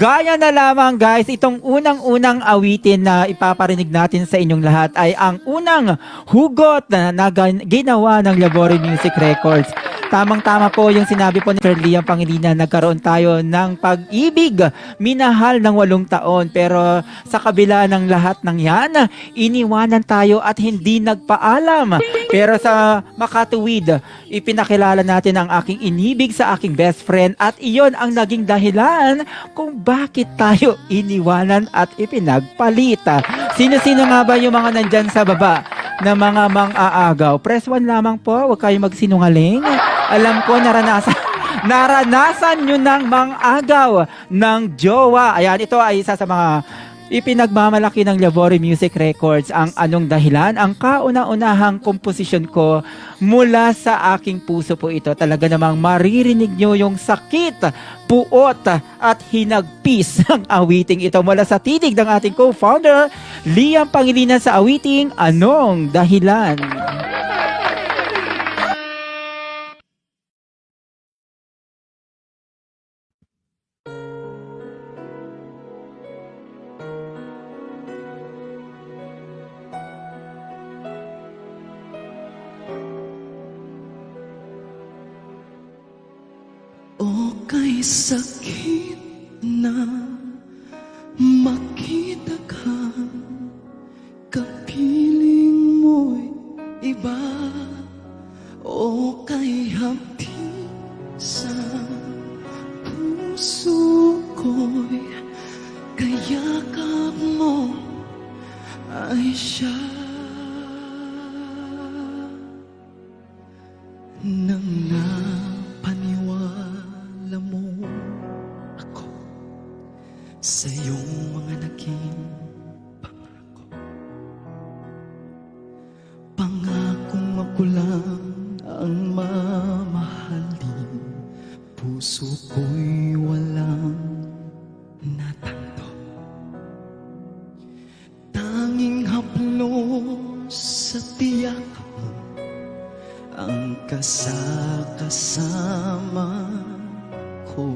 Gaya na lamang guys, itong unang-unang awitin na ipaparinig natin sa inyong lahat ay ang unang hugot na ginawa ng Labori Music Records. Tamang-tama po yung sinabi po ni Sir Liam Pangilinan, nagkaroon tayo ng pag-ibig, minahal ng 8 taon. Pero sa kabila ng lahat ng yan, iniwanan tayo at hindi nagpaalam. Pero sa makatuwid, ipinakilala natin ang aking inibig sa aking best friend at iyon ang naging dahilan kung bakit tayo iniwanan at ipinagpalita. Sino-sino nga ba yung mga nandyan sa baba na mga mang-aagaw? Press 1 lamang po, huwag kayong magsinungaling. Alam ko naranasan nyo ng mang-agaw ng jowa. Ayan, ito ay isa sa mga ipinagmamalaki ng Labori Music Records. Ang anong dahilan? Ang kauna-unahang komposisyon ko mula sa aking puso po ito. Talaga namang maririnig nyo yung sakit, puot at hinagpis ng awiting ito mula sa tinig ng ating co-founder, Liam Pangilinan, sa awiting Anong Dahilan. O kay sakit na makita ka, kapiling mo'y iba. O kay hapdi sa puso ko'y kayakap mo ay siya. Nang napaniwala mo ako sa iyong mga naging pangako, pangakong ako lang ang mamahalin, puso ko'y walang natanto. Tanging haplos sa tiyak mo ang kasama ko.